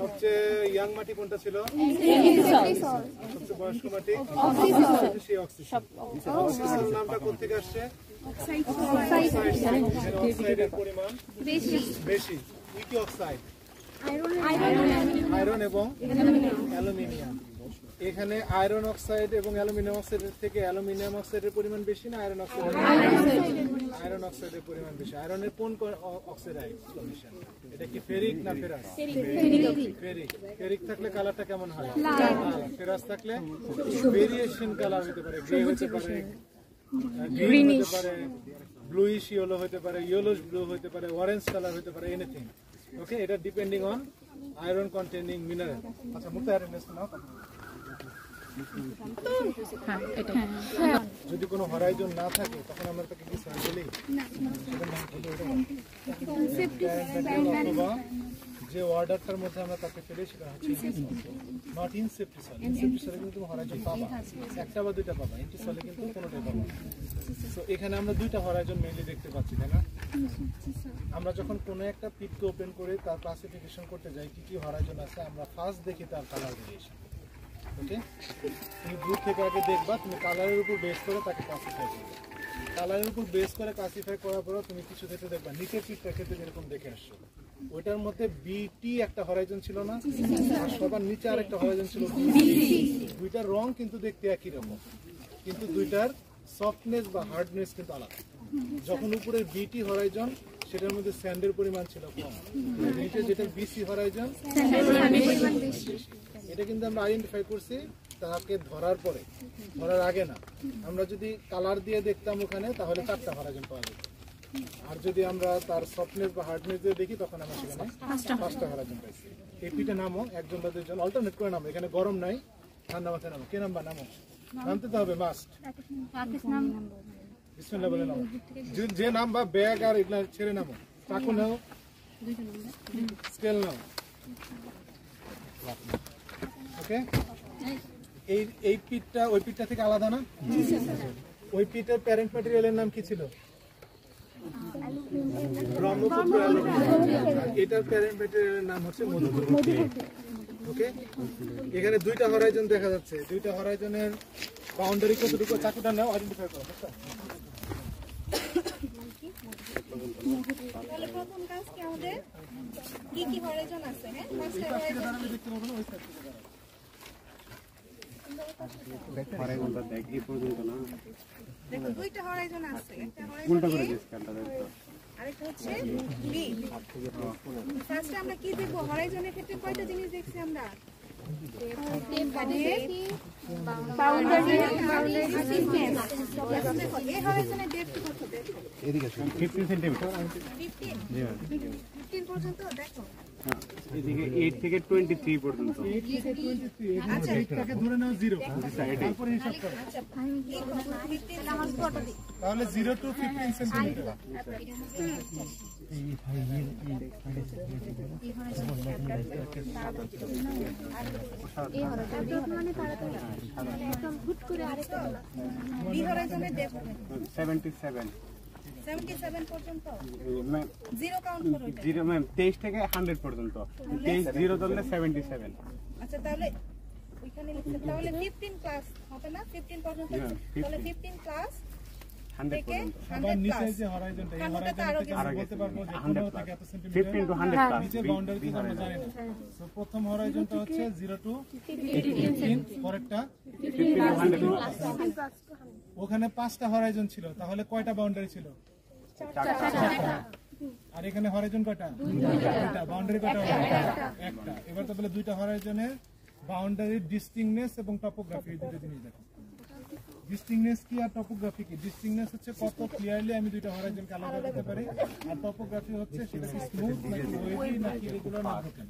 সবচেয়ে ইয়াং মাটি কোনটা ছিল? সবচেয়ে বয়স্ক মাটি সেই অক্সিজেন। অক্সিজেন নামটা কোথা থেকে আসছে? অক্সাইডের পরিমাণ বেশি। কি অক্সাইড? আয়রন এবং অ্যালুমিনিয়াম। এখানে আয়রন অক্সাইড এবং অ্যালুমিনিয়াম অক্সাইডের থেকে অ্যালুমিনিয়াম অক্সাইডের পরিমাণ বেশি না আয়রন অক্সাইডের? আয়রন অক্সাইডের পরিমাণ বেশি। আয়রনের কোন অক্সাইড কন্ডিশন? এটা কি ফেরিক না ফেরাস? ফেরিক। ফেরিক থাকলে কালারটা কেমন হয়? লাল। ফেরাস থাকলে ভেরিয়েশন কালার হতে পারে, গ্রে হতে পারে, গ্রিন হতে পারে, ব্লুইশ ইয়েলো হতে পারে, ইয়েলোশ ব্লু হতে পারে, অরেঞ্জ কালার হতে পারে, এনিথিং। ওকে, এটা depending on iron containing mineral. আচ্ছা, মুক্তা অ্যারেঞ্জ নাও। যদি কোনো হরাইজন না থাকে তখন আমরা তাকে কি সাইড বলি? অথবা যে অর্ডারটার মধ্যে আমরা তাকে ফেলে সেটা হচ্ছে not in safety soil. In safety সলে কিন্তু তুমি হরাইজন পাবা, একটা বা দুইটা পাবা। ইনটি সলে কিন্তু কোনোটাই পাবা। তো এখানে আমরা দুইটা হরাইজন মেইনলি দেখতে পাচ্ছি, তাই না? আমরা যখন কোনো একটা পিটকে ওপেন করে তার ক্লাসিফিকেশন করতে যাই কি কি হরাইজন আছে, আমরা ফার্স্ট দেখি তার কালার ভেরিয়েশন। ওকে, তুমি দূর থেকে আগে দেখবা, তুমি কালারের উপর বেস করে তাকে ক্লাসিফাই করবে। কালারের উপর বেস করে ক্লাসিফাই করার পর তুমি কিছু ক্ষেত্রে দেখবা, নিচের পিকটার ক্ষেত্রে যেরকম দেখে আসছো, ওইটার মধ্যে বিটি একটা হরাইজন ছিল না, আর সবার নিচে আর একটা হরাইজন ছিল বিসি। দুইটার রং কিন্তু দেখতে একই রকম, কিন্তু দুইটার সফটনেস বা হার্ডনেস কিন্তু আলাদা। যখন উপরের বিটি হরাইজন সেটার মধ্যে স্যান্ডের পরিমাণ ছিল কম, নিচে যেটা বিসি হরাইজন এটা কিন্তু আমরা আইডেন্টিফাই করছি তাকে ধরার পরে, ধরার আগে না। আমরা যদি কালার দিয়ে দেখতাম ওখানে তাহলে 4টা হরাইজন পাওয়া যেত, আর যদি আমরা তার সফটনেস বা হার্ডনেস দিয়ে দেখি তখন আমরা সেখানে 5টা হরাইজন পাইছি। এই পিঠে নামো, একজন বা দুজন অল্টারনেট করে নামো। এখানে গরম নাই, ঠান্ডা মাথায় নামো। কে নামবা? নামো, নামতে তো হবে মাস্ট। বিসমিল্লাহ বলে নামো। যে নামবা ব্যাগ আর এগুলা ছেড়ে নামো। চাকু নাও, স্কেল নাও। ওকে, এই পিঠটা ওই পিঠটা থেকে আলাদা না? ওই পিঠের প্যারেন্ট ম্যাটেরিয়ালের নাম কি ছিল? ব্রহ্মপুত্র অ্যালুমিনিয়াম। এটার প্যারেন্ট ম্যাটেরিয়ালের নাম হচ্ছে মধুপুর। ওকে, এখানে দুইটা হরাইজন দেখা যাচ্ছে। দুইটা হরাইজনের বাউন্ডারি কতটুকু? চাকুটা নাও, আইডেন্টিফাই করো। তাহলে প্রথম কাজ কি আমাদের কি কি হরাইজন আছে? হ্যাঁ, ফার্স্ট হরাইজন দেখতে পাবো না, ওই সাইড থেকে দাঁড়াও। হরাইজনটা দেখ এই পর্যন্ত না। দেখো দুইটা হরাইজন আছে, একটা হরাইজন কোনটা করে দিস কাটা দেখো, আরেকটা হচ্ছে বি। ফার্স্টে আমরা কি দেখব? হরাইজনের ক্ষেত্রে কয়টা জিনিস দেখছি আমরা? বাউন্ডারি, এই হরাইজনের ডেপথ কত? দেখো এদিকে 15 সেন্টিমিটার। 15 পর্যন্ত দেখো। এদিকে 8 থেকে 23 পর্যন্ত। 8 থেকে 23। আচ্ছা, এটাকে ধরে নাও 0, তারপরে হিসাব করো। আচ্ছা, 15 আমার ফটো দিই। তাহলে 0 টু 15 সেন্টিমিটার। এই হরাইজনে তাড়াতাড়ি একদম হুট করে আরেকটা বি হরাইজনের ডেপথ 77 পর্যন্ত। 0 কাউন্ট করো। 0 ম্যাম 23 থেকে 100 পর্যন্ত। 23 0 ধরলে 77। আচ্ছা, তাহলে ওইখানে লিখতে, তাহলে 15 প্লাস হবে না? 15 পর্যন্ত। তাহলে 15 প্লাস 100 পর্যন্ত। আবার নিচে যে হরাইজনটা, এই হরাইজনটা আমরা বলতে পারবো যে 15 থেকে এত সেন্টিমিটার। 15 to 100 plus. নিচে বাউন্ডারি কি আমরা জানি না। সো প্রথম হরাইজনটা হচ্ছে 0 টু 15, পরেরটা 15 টু 100 প্লাস। ওখানে 5টা হরাইজন ছিল, তাহলে কয়টা বাউন্ডারি ছিল? 4টা। আর এখানে হরাইজন কয়টা? 2টা। বাউন্ডারি কয়টা? একটা। এবার তাহলে দুইটা হরাইজনের বাউন্ডারির ডিস্টিংনেস এবং টপোগ্রাফি, এই দুটো জিনিস দেখো। ডিস্টিংনেস কি আর টপোগ্রাফি কি? ডিস্টিংনেস হচ্ছে কত ক্লিয়ারলি আমি দুইটা হরাইজনকে আলাদা করতে পারি, আর টপোগ্রাফি হচ্ছে সেটা কি স্মুথ নাকি ওয়েভি নাকি রেগুলার না ব্রোকেন।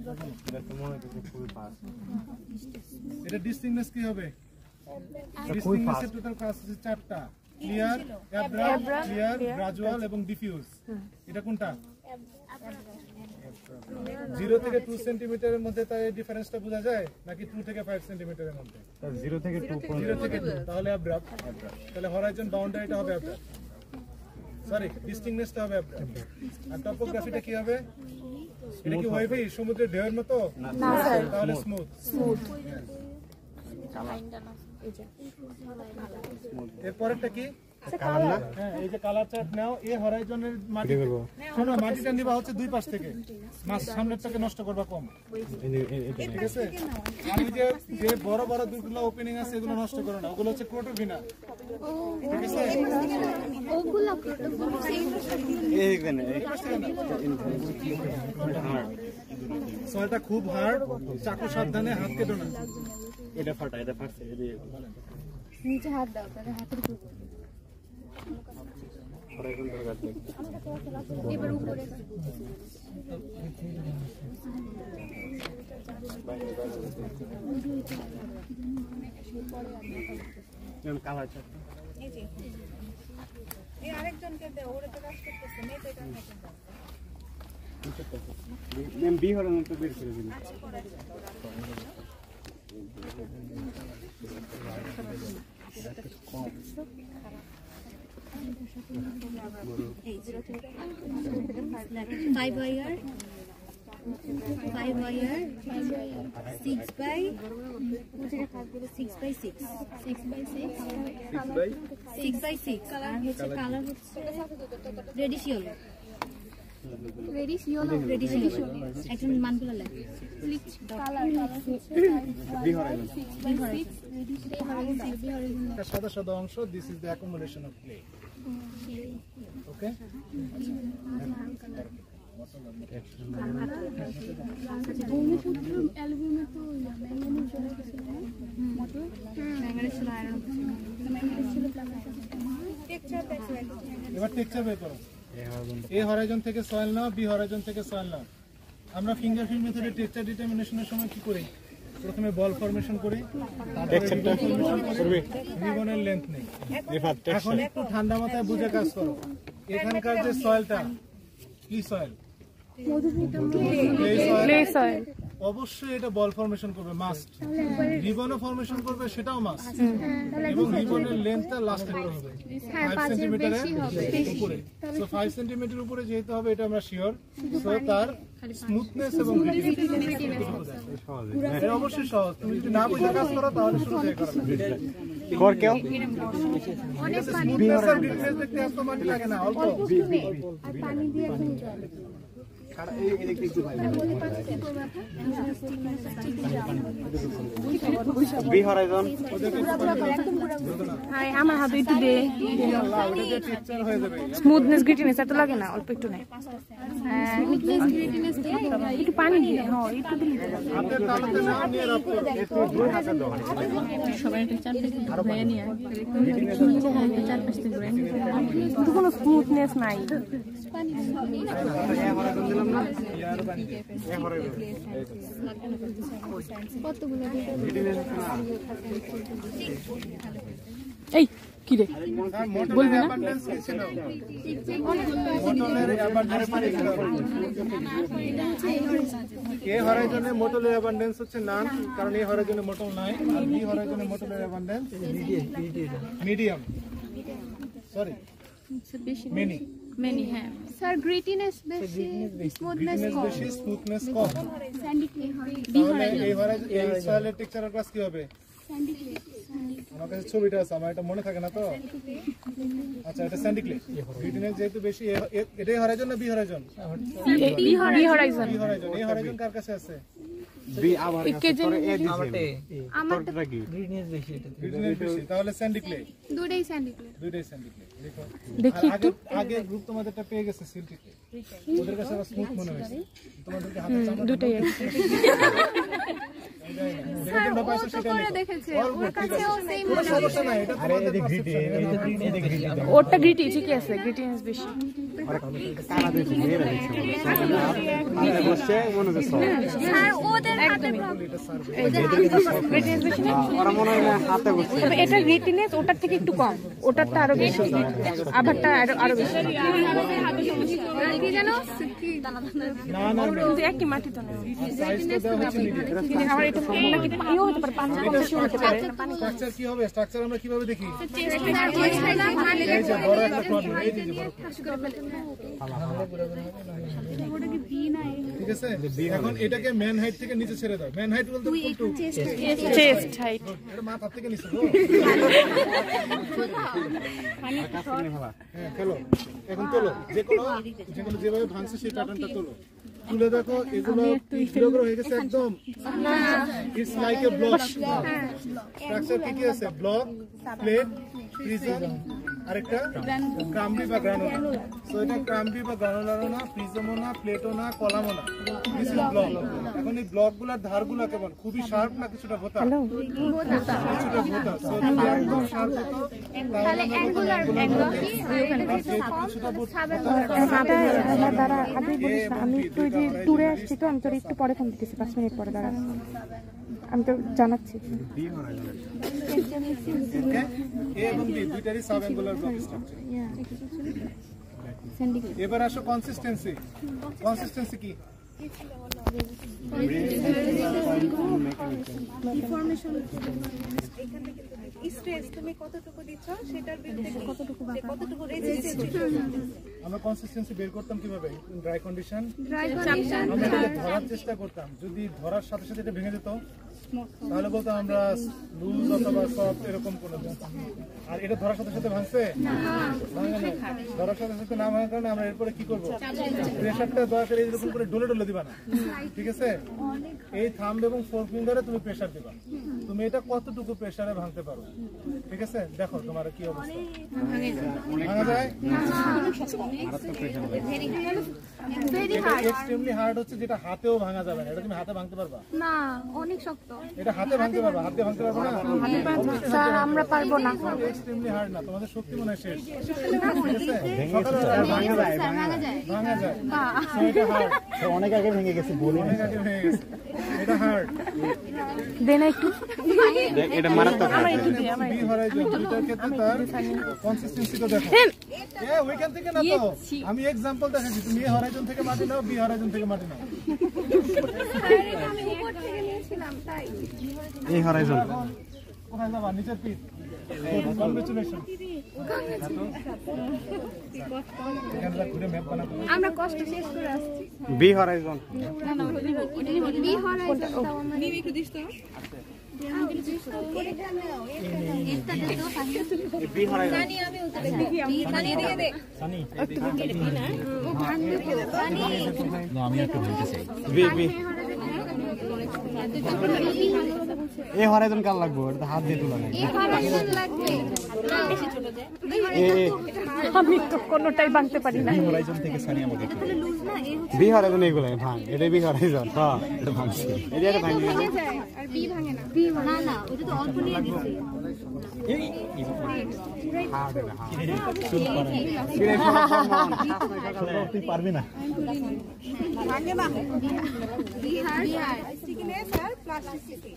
এটা ডিস্টিংনেস কি হবে? ডিস্টিংনেসের টোটাল ক্লাস হচ্ছে 4টা: ক্লিয়ার, অ্যাব্রাপ্ট, ক্লিয়ার, গ্রাজুয়াল এবং ডিফিউজ। এটা কোনটা? 0 থেকে 2 সেন্টিমিটারের মধ্যে তাই ডিফারেন্সটা বোঝা যায়, নাকি 2 থেকে 5 সেন্টিমিটারের মধ্যে? 0 থেকে 2 0 থেকে 2, তাহলে অ্যাব্রাপ্ট। তাহলে হরাইজন বাউন্ডারিটা হবে অ্যাব্রাপ্ট, সরি ডিস্টিংনেসটা হবে অ্যাব্রাপ্ট। আর টপোগ্রাফিটা কি হবে? এটা কি ওয়াইফাই সমুদ্রের ঢেউয়ের মতো না স্যার তাহলে স্মুথ এরপরেরটা কি হ্যাঁ এই যে কালার চার্ট নাও এই হরাইজনের মাটি শোনো মাটিটা নিবা হচ্ছে দুই পাশ থেকে মাছ সামনেরটাকে নষ্ট করবা কম ঠিক আছে আমি যে যে বড় বড় দুগুলো ওপেনিং আছে এগুলো নষ্ট করো না ওগুলো হচ্ছে ক্রোটোভিনা ঠিক আছে ওগুলো এইখানে সলটা খুব হার্ড চাকু সাবধানে হাত কেটো না এটা ফাটছে নিচে হাত দাও তাহলে হাতের উপর এবার উপরে কালার এই যে এই আরেকজনকে দাও ওরা তো কাজ করতেছে মেয়ে তো এটা ম্যাম বি হলের মতো বের করে দিন Five wire, 6 by 6. 6 by 6. আর হচ্ছে কালার হচ্ছে রেডিশ ইয়েলো একজন মানগুলো লাগে সাদা সাদা অংশ this is the accumulation of clay okay এবার টেক্সচার বের করো এ হরাইজন থেকে সয়েল নাও বি হরাইজন থেকে সয়েল নাও আমরা ফিঙ্গারপ্রিন্ট মেথডে টেক্সচার ডিটারমিনেশনের সময় কি করি প্রথমে বল ফরমেশন করি রিবনের লেন্থ নেই এখন একটু ঠান্ডা মাথায় বুঝে কাজ করো এখানকার যে সয়েলটা কি সয়েল ক্লে সয়েল অবশ্যই এটা বল ফরমেশন করবে মাস্ট রিবনও ফরমেশন করবে সেটাও মাস্ট এবং রিবনের লেন্থটা লাস্টে হবে 5 সেন্টিমিটারের উপরে সো 5 সেন্টিমিটার উপরে যেহেতু হবে এটা আমরা শিওর সো তার স্মুথনেস এবং এটা অবশ্যই সহজ তুমি যদি না বুঝে কাজ করো তাহলে শুরু থেকে করো কর কেউ অনেক স্মুথনেস আর গ্রিননেস দেখতে এত মাটি লাগে না অল্প আর পানি দিয়ে এখন বি হরাইজন আমার হাতে একটু দে টেক্সচার হয়ে যাবে স্মুথনেস গ্রিটিনেস এত লাগে না অল্প একটু নেই একটু পানি দিয়ে হ্যাঁ একটু দিলে হাতের তালুতে নাও নিয়ে রাখ করো কিন্তু কোনো স্মুথনেস নাই এই কি রে বলবি না মোটলের অ্যাবান্ডেন্স ছিল এ হরাইজনে মোটলের অ্যাবান্ডেন্স হচ্ছে নান কারণ এই হরাইজনে মোটল নাই আর বি হরাইজনে মোটলের অ্যাবান্ডেন্স মিডিয়াম সরি মেনি হ্যাঁ স্যার গ্রিটিনেস বেশি স্মুথনেস গ্রিননেস কম বেশি স্মুথনেস কম স্যান্ডি ক্লে তাহলে এই হরাইজন এই সয়েলের টেক্সচারের ক্লাস কি হবে আমার কাছে ছবিটা আছে আমার এটা মনে থাকে না তো আচ্ছা এটা স্যান্ডি ক্লে গ্রিননেস যেহেতু বেশি এটাই হরাইজন না B horizon B horizon B horizon এই হরাইজন কার কাছে আছে বি আবার আমার গ্রিননেস বেশি তাহলে স্যান্ডি ক্লে দুটোই স্যান্ডি ক্লে দেখো দেখি আর আগে গ্রুপ তোমাদেরটা পেয়ে গেছে সিল্কি ক্লে ওদের কাছে আবার স্মুথ মনে হয়েছে তোমাদেরকে হাতে চামড়া দুটোই যেটা তোমরা পাইছো সেটা করে দেখেছে ওর ঠিক কাছেও আছে সেম কোনো সমস্যা নাই এটা তোমাদের perception। ওরটা গ্রিটি ঠিকই আছে গ্রিটিনেস বেশি বসছে মনে হচ্ছে স্যার ওদের হাতে গ্রিটিনেস বেশি না ওরা মনে হয় হাতে বসছে তবে এটা গ্রিটিনেস ওটার থেকে একটু কম ওটারটা আরো বেশি আবারটা আরো বেশি কি জানো না না কিন্তু একই মাটি তো না সাইজটা দেওয়া হচ্ছে মিডিয়াম আমার এটা নাকি পানিও হতে পারে পানি বেশি হতে পারে স্ট্রাকচার কি হবে স্ট্রাকচার আমরা কিভাবে দেখি এই যে বড় একটা প্রবলেম এই যে বড় ঠিক আছে, এখন এটাকে ম্যান হাইট থেকে নিচে ছেড়ে দাও। ম্যান হাইট বলতে কোনটুকু? Chest height. এটা মাথা থেকে নিচে তো। হ্যাঁ খেলো, এখন তোলো, যেগুলো যেভাবে ভাঙছে সেই প্যাটার্নটা তোলো। তুলে দেখো এগুলো হয়ে গেছে একদম। It's like a block. Structure কি আছে? ব্লক, প্লেট, প্রিজম, আরেকটা ক্রাম্বি বা গ্রানুলার। সো এটা ক্রাম্বি বা গ্রানুলারও না, প্রিজমও না, প্লেটও না, কলামও না, দিস ইজ ব্লক। এখন এই ব্লকগুলোর ধারগুলো কেমন? খুবই শার্প না কিছুটা ভোঁতা? কিছুটা ভোঁতা। সো যদি একদম শার্প হতো তাহলে কিছুটা আমি একটু যে ট্যুরে আসছি তো, আমি তোর একটু পরে ফোন দিতেছি, 5 মিনিট পরে দাঁড়া, আমি তো জানাচ্ছি। এ এবং বি দুইটারই সাব অ্যাঙ্গুলার ব্লক স্ট্রাকচার। এবার আসো কনসিস্টেন্সি। কনসিস্টেন্সি কি? স্ট্রেস তুমি কতটুকু দিচ্ছ সেটার বিরুদ্ধে কতটুকু রেজিস্ট। আমরা কনসিস্টেন্সি বের করতাম কিভাবে? ড্রাই কন্ডিশন আমরা এটাকে ধরার চেষ্টা করতাম। যদি ধরার সাথে সাথে এটা ভেঙে যেত তাহলে বলতাম আমরা লুজ অথবা সফট এরকম কোনো। আর এটা ধরার সাথে সাথে ভাঙছে, ধরার সাথে সাথে না ভাঙার কারণে আমরা এরপরে কি করবো? প্রেশারটা দয়া করে এরকম করে ডলে ডলে দিবা না, ঠিক আছে? এই থাম্ব এবং ফোর ফিঙ্গারে তুমি প্রেশার দিবা। তুমি এটা কতটুকু প্রেশারে ভাঙতে পারো, ঠিক আছে? দেখো তোমার কি অবস্থা, ভাঙা যায়? এক্সট্রিমলি হার্ড হচ্ছে যেটা হাতেও ভাঙা যাবে না। এটা তুমি হাতে ভাঙতে পারবা না, অনেক শক্ত। এটা হাতে ভাঙতে পারবা? হাতে ভাঙতে পারবো না, স্যার আমরা পারবো না। এক্সট্রিমলি হার্ড না, তোমাদের শক্তি মনে হয় শেষ। ভাঙা যায়, এটা হার্ড। অনেক আগে ভেঙে গেছে, অনেক আগে ভেঙে গেছে, এটা হার্ড। দেনা একটু, এটা মারাত্মক। বি হরাইজন দুইটার ক্ষেত্রে তার কনসিস্টেন্সিটা দেখো। ওইখান থেকে না তো, আমি এক্সাম্পল দেখাচ্ছি। তুমি এ হরাইজন থেকে মাটি নাও, বি হরাইজন থেকে মাটি নাও। আমি উপর থেকে নিয়েছিলাম তাই। এই হরাইজন কোথায় যাবা? নিচের পিঠ। কনগ্রাচুলেশন। এখানটা ঘুরে ম্যাপ বানাবো। আমরা কষ্ট শেষ করে আসছি। B horizon. বি হরাইজন দাও আমরা। নিবি একটু দিস তো। B horizon. জানি আমি উঠতে জানি দিয়ে দে। জানি ও ভাঙবে তো। জানি না আমি একটু বলতে চাই। বি বি এই হরাইজন কার লাগবে? এটা হাত দিয়ে তোলা নাই। এই হরাইজন লাগবে। বেশি ছোট যায়। আমি তো কোনোটাই ভাঙতে পারি না। হরাইজন থেকে সানি আমাকে একটু লুজ না এই বি হরাইজন এগুলো ভাঙ। এটা বি হরাইজন। হ্যাঁ এটা ভাঙছে। এটা ভাঙে ভেঙে যায় আর বি ভাঙে না। বি না না ওটা তো অল্প নিয়ে দিছি। হার্ড এটা হার্ড। তুই পারবি না। ভাঙে না। বিহার স্টিকিনেস আর প্লাস্টিসিটি।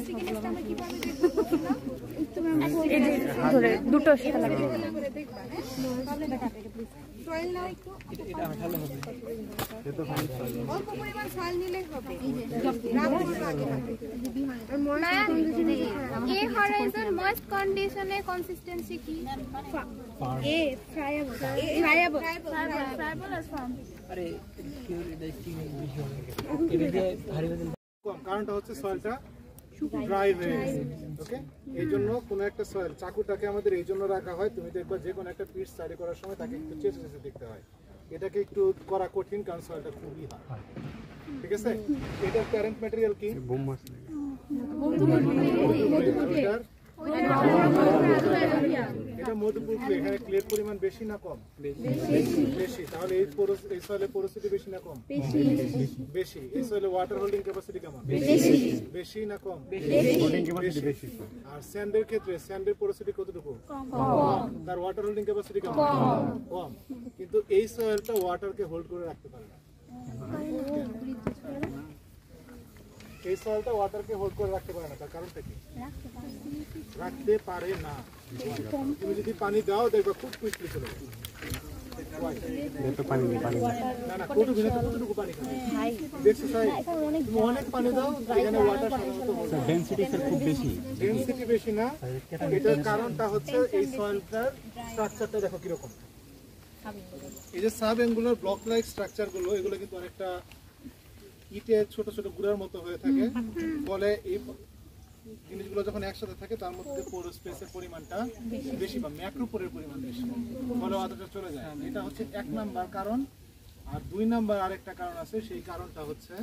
স্টিকিনেসটা আমরা কিভাবে দেখব? এই যে ধরে দুটো সাথে লাগবে। করে দেখবা হ্যাঁ? তাহলে দেখাতে প্লিজ। সয়েল নাও একটু। এটা ভালো হবে। অল্প পরিমাণ সয়েল নিলেই হবে। রাখবো আগে হাতে। এ হরাইজন ময়েস্ট কন্ডিশনে কনসিস্টেন্সি কি? এ ফ্রাইয়েবল। ফ্রাইয়েবল। ফ্রাইবল আর ফার্ম। কারণটা হচ্ছে সয়েলটা ড্রাই হয়ে গেছে। ওকে, এই জন্য কোনো একটা সয়েল, চাকুটাকে আমাদের এই জন্য রাখা হয়। তুমি দেখবা যে কোনো একটা পিস স্টাডি করার সময় তাকে একটু চেঁচে চেঁচে দেখতে হয়। এটাকে একটু করা কঠিন কারণ সয়েলটা খুবই হার্ড, ঠিক আছে? এটার প্যারেন্ট ম্যাটেরিয়াল কি? বুম মাছ। এটা মধুপুর ক্লে। এখানে ক্লের পরিমাণ বেশি না কম? বেশি। তাহলে এই সয়েলের পোরোসিটি বেশি না কম? বেশি। এই সয়েলের ওয়াটার হোল্ডিং ক্যাপাসিটি কেমন? বেশি না কম? বেশি। আর স্যান্ডের ক্ষেত্রে স্যান্ডের পোরোসিটি কতটুকু? কম। তার ওয়াটার হোল্ডিং ক্যাপাসিটি কেমন? কম। কিন্তু এই সয়েলটা ওয়াটারকে হোল্ড করে রাখতে পারে না। এই সয়েলটা ওয়াটারকে হোল্ড করে রাখতে পারে না। তার কারণটা কি? রাখতে পারে না। তুমি যদি পানি দাও দেখবা খুব কুইকলি চলে যাবে। পানি নেই, পানি নেই। না না, কতটুকু পানি খাবে? দেখছো সাই, তুমি অনেক পানি দাও, এখানে ওয়াটার সাধারণত ডেনসিটি স্যার খুব বেশি। ডেনসিটি বেশি না। এটার কারণটা হচ্ছে এই সয়েলটার স্ট্রাকচারটা দেখো কিরকম। এই যে sub angular block like structure গুলো, এগুলো কিন্তু অনেকটা ইটের ছোট ছোট গুঁড়ার মতো হয়ে থাকে, ফলে এই জিনিসগুলো যখন একসাথে থাকে তার মধ্যে পোর স্পেসের পরিমাণটা বেশি বা ম্যাক্রোপোরের পরিমাণ বেশি, ফলে আদাটা চলে যায়। এটা হচ্ছে 1 নাম্বার কারণ। আর 2 নাম্বার আরেকটা কারণ আছে, সেই কারণটা হচ্ছে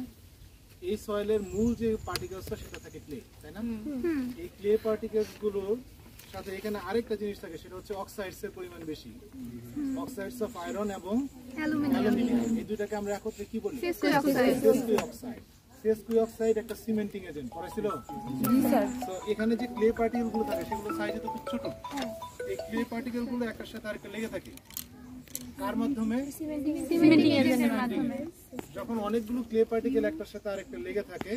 এই সয়েলের মূল যে পার্টিকেলসটা সেটা থাকে ক্লে, তাই না? এই ক্লে পার্টিকেলস গুলোর সাথে এখানে আরেকটা জিনিস থাকে, সেটা হচ্ছে অক্সাইডস এর পরিমাণ বেশি, অক্সাইডস অফ আয়রন এবং অ্যালুমিনিয়াম। এই দুইটাকে আমরা একত্রে কি বলি? সেসকুই অক্সাইড। সেসকুই অক্সাইড একটা সিমেন্টিং এজেন্ট, পড়াছিল? তো এখানে যে ক্লে পার্টিকেল গুলো থাকে সেগুলো সাইজে তো খুব ছোট, এই ক্লে পার্টিকেল গুলো একটার সাথে আরেকটা লেগে থাকে কার মাধ্যমে? সিমেন্টিং এজেন্টের মাধ্যমে। যখন অনেকগুলো ক্লে পার্টিকেল একটার সাথে আরেকটা লেগে থাকে,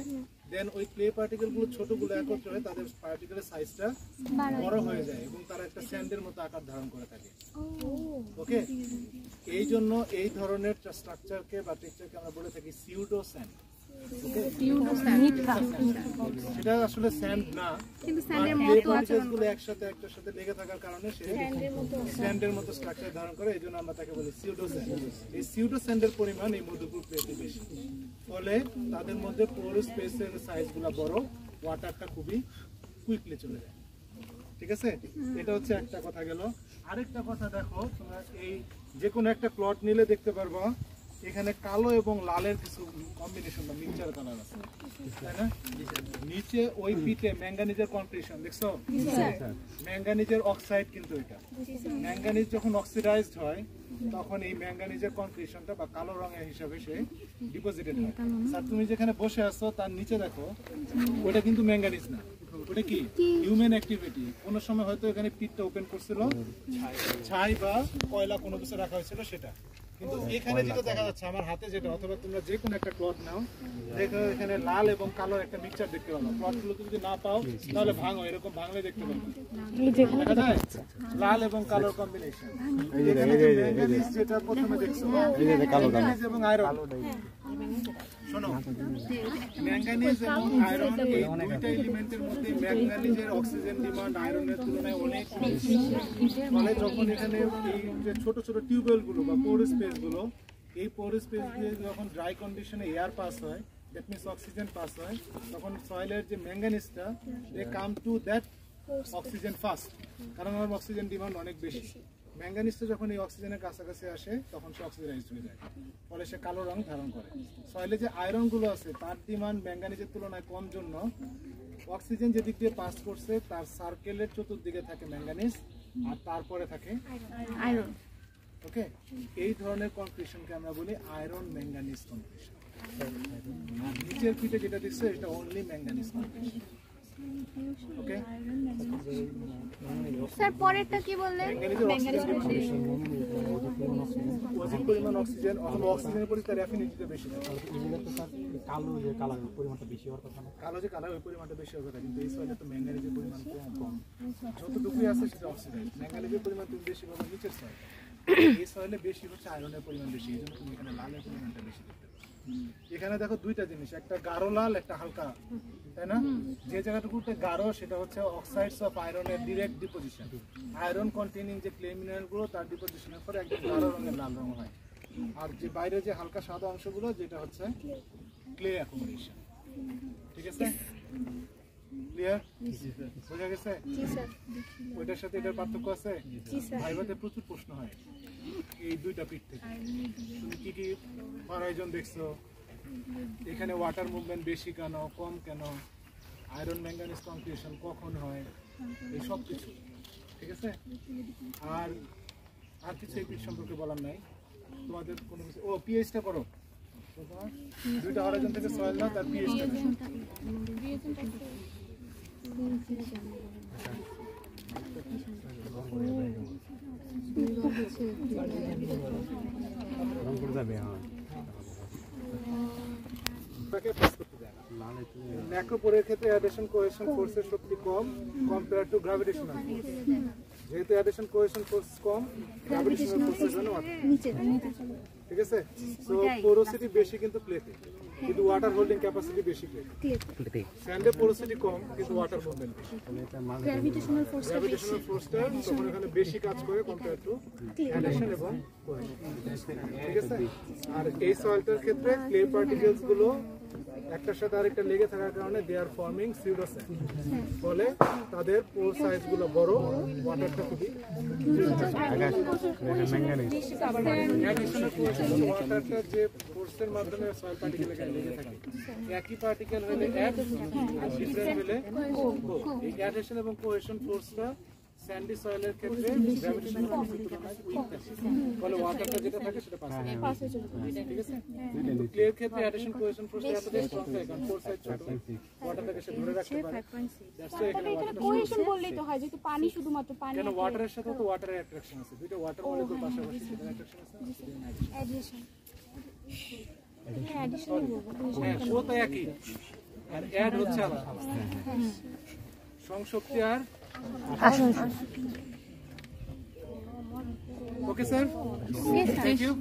দেন ওই ক্লে পার্টিকেল গুলো ছোটগুলো একত্র হয়ে তাদের পার্টিকেলের সাইজটা বড় হয়ে যায় এবং তারা একটা স্যান্ডের মতো আকার ধারণ করে থাকে। ওকে, এই জন্য এই ধরনের স্ট্রাকচারকে বা টেক্সচারকে আমরা বলে থাকি সিউডো স্যান্ড। সেটা আসলে স্যান্ড না, কিন্তু স্যান্ডের ক্লে মতো পার্টিকেলসগুলো একসাথে একটার সাথে লেগে থাকার কারণে সে স্যান্ডের মতো স্ট্রাকচার ধারণ করে, এই জন্য আমরা তাকে বলি সিউডো স্যান্ড। এই সিউডো স্যান্ডের পরিমাণ এই মধুপুর প্লেটে বেশি, ফলে তাদের মধ্যে পোর স্পেসের সাইজগুলো বড়, ওয়াটারটা খুবই কুইকলি চলে যায়। ঠিক আছে, এটা হচ্ছে একটা কথা গেল। আরেকটা কথা দেখো, তোমরা এই যে কোনো একটা প্লট নিলে দেখতে পারবো এখানে কালো এবং লালের কিছু কম্বিনেশন বা মিক্সচার কালার আছে, তাই না? নিচে ওই পিটে ম্যাঙ্গানিজের কনক্রিশন দেখছো, ম্যাঙ্গানিজের অক্সাইড, কিন্তু এটা ম্যাঙ্গানিজ যখন অক্সিডাইজড হয় তখন এই ম্যাঙ্গানিজের কনক্রিশনটা বা কালো রঙের হিসাবে সে ডিপোজিটেড হয়। স্যার তুমি যেখানে বসে আছো তার নিচে দেখো, ওটা কিন্তু ম্যাঙ্গানিজ না, ওটা কি? Human activity. কোনো সময় হয়তো এখানে পিটটা ওপেন করছিল, ছাই বা কয়লা কোনো কিছু রাখা হয়েছিল সেটা। কিন্তু এখানে যেটা দেখা যাচ্ছে আমার হাতে যেটা, অথবা তোমরা যে কোনো একটা ক্লথ নাও, দেখো এখানে লাল এবং কালো একটা মিক্সচার দেখতে পাবো। ক্লথগুলো যদি না পাও তাহলে ভাঙো, এরকম ভাঙলে দেখতে পাবো, দেখা যায় লাল এবং কালোর কম্বিনেশন। এখানে যে ম্যাঙ্গানিজ যেটা প্রথমে দেখছো, ম্যাঙ্গানিজ এবং আয়রন, শোনো, ম্যাঙ্গানিজ এবং আয়রন এই দুইটা এলিমেন্টের মধ্যে ম্যাঙ্গানিজের অক্সিজেন ডিমান্ড আয়রনের তুলনায় অনেক বেশি। ফলে যখন এখানে এই যে ছোট ছোট টিউবওয়েল গুলো বা পোর স্পেস গুলো, এই পোর স্পেস দিয়ে যখন ড্রাই কন্ডিশনে এয়ার পাস হয়, দ্যাট মিনস অক্সিজেন পাস হয়, তখন সয়েলের যে ম্যাঙ্গানিজটা they come to that oxygen first, কারণ আমার অক্সিজেন ডিমান্ড অনেক বেশি। ম্যাঙ্গানিজটা যখন এই অক্সিজেনের কাছাকাছি আসে তখন সে অক্সিডাইজ হয়ে যায়, ফলে সে কালো রং ধারণ করে। সয়েলে যে আয়রনগুলো আছে তার ডিমান্ড ম্যাঙ্গানিজের তুলনায় কম জন্য অক্সিজেন যেদিক দিয়ে পাস করছে তার সার্কেলের চতুর্দিকে থাকে ম্যাঙ্গানিজ, আর তারপরে থাকে আয়রন। ওকে, এই ধরনের কনক্রিশনকে আমরা বলি আয়রন ম্যাঙ্গানিজ কনক্রিশন। আর নিচের পিঠে যেটা দিচ্ছে এটা অনলি ম্যাঙ্গানিজ কনক্রিশন। ওকে স্যার পরেরটা কি বললেন? অধিক পরিমাণ অক্সিজেন, অথবা অক্সিজেনের পরিমাণ র্যাফিনিটিতে বেশি থাকে। কালো যে কালার পরিমাণটা বেশি হওয়ার কথা না, কালো যে কালার ওই পরিমাণটা বেশি হওয়ার কথা, কিন্তু এই সয়েলে তো ম্যাঙ্গানিজের পরিমাণ কম, যতটুকুই আছে সেটা অক্সিডাইজ। ম্যাঙ্গানিজের পরিমাণ তুমি বেশি পাবে নিচের সয়েল, এই সয়েলে বেশি হচ্ছে আয়রনের পরিমাণ বেশি, এই জন্য তুমি এখানে লালের পরিমাণটা বেশি দেখতে পাবে। এখানে দেখো দুইটা জিনিস, একটা গাঢ় লাল, একটা হালকা, তাই না? যে জায়গাটুকুতে গাঢ় সেটা হচ্ছে অক্সাইডস অফ আয়রনের ডিরেক্ট ডিপোজিশন, আয়রন কন্টেনিং যে ক্লে মিনারেল গুলো তার ডিপোজিশনের পরে একদম গাঢ় রঙের লাল রং হয়। আর যে বাইরে যে হালকা সাদা অংশগুলো যেটা হচ্ছে ক্লে অ্যাকুমুলেশন। ঠিক আছে, ক্লিয়ার? বোঝা গেছে? ওইটার সাথে এটার পার্থক্য আছে? ভাইভাতে প্রচুর প্রশ্ন হয় এই দুইটা পিঠ থেকে। তুমি কি কি হরাইজন দেখছো, এখানে ওয়াটার মুভমেন্ট বেশি কেন, কম কেন, আয়রন ম্যাঙ্গানিজ কনক্রিশন কখন হয়, এই সব কিছু। ঠিক আছে, আর আর কিছু এই পিঠ সম্পর্কে বলার নাই তোমাদের কোনো কিছু। ও পিএইচটা করো, দুইটা হরাইজন থেকে সয়েল না, তার পিএইচটা ম্যাক্রোপোরের ক্ষেত্রে অ্যাডিশন কোহেশন ফোর্সের শক্তি কম কম্পেয়ার টু গ্র্যাভিটেশনাল ফোর্স। যেহেতু অ্যাডিশন কোহেশন ফোর্স কম, গ্র্যাভিটেশনাল ফোর্সের জন্য নিচে। ঠিক আছে, সো পোরোসিটি বেশি কিন্তু প্লেতে। কিন্তু ওয়াটার হোল্ডিং ক্যাপাসিটি বেশি ক্লে। স্যান্ডের পোরোসিটি কম কিন্তু ওয়াটার মুভমেন্ট বেশি। গ্র্যাভিটেশনাল ফোর্সটা গ্র্যাভিটেশনাল ফোর্সটা তখন এখানে বেশি কাজ করে কম্পেয়ার টু অ্যাডাকশন এবং কোহেশন। ঠিক আছে? আর এই সয়েলটার ক্ষেত্রে ক্লে পার্টিকেলস গুলো একটার সাথে আরেকটা লেগে থাকার কারণে দে আর ফর্মিং সিউডো স্যান্ড, ফলে তাদের পোর সাইজ গুলো বড়, ওয়াটারটা খুবই ওয়াটারটা যে ফোর্সের মাধ্যমে সয়েল পার্টিকেল এখানে লেগে থাকে, একই পার্টিকেল হলে অ্যাড আর ডিফারেন্ট হলে কো। এই অ্যাডহেশন এবং কোহেশন ফোর্সটা স্যান্ডি সয়েলের ক্ষেত্রে গ্র্যাভিটেশনাল ফোর্সের তুলনায় উইক থাকে, ফলে ওয়াটারটা যেটা থাকে সেটা পাস হয়ে যায়। ঠিক আছে? কিন্তু ক্লের ক্ষেত্রে অ্যাডিশন কোহেশন ফোর্সটা এতটাই স্ট্রং থাকে কারণ ফোর সাইড ছোট, ওয়াটারটাকে সে ধরে রাখতে পারে। দ্যাটস ওয়াই এখানে ওয়াটারটা কোহেশন বললেই তো হয় যেহেতু পানি শুধুমাত্র পানি। কেন ওয়াটারের সাথে তো ওয়াটারের অ্যাট্রাকশন আছে, দুইটা ওয়াটার মলিকুল পাশাপাশি সেটার অ্যাট্রাকশন আছে। অ্যাডিশন হ্যাঁ, ও তো একই, আর অ্যাড হচ্ছে আলাদা। সংশক্তি আর ওকে স্যার, থ্যাংক ইউ।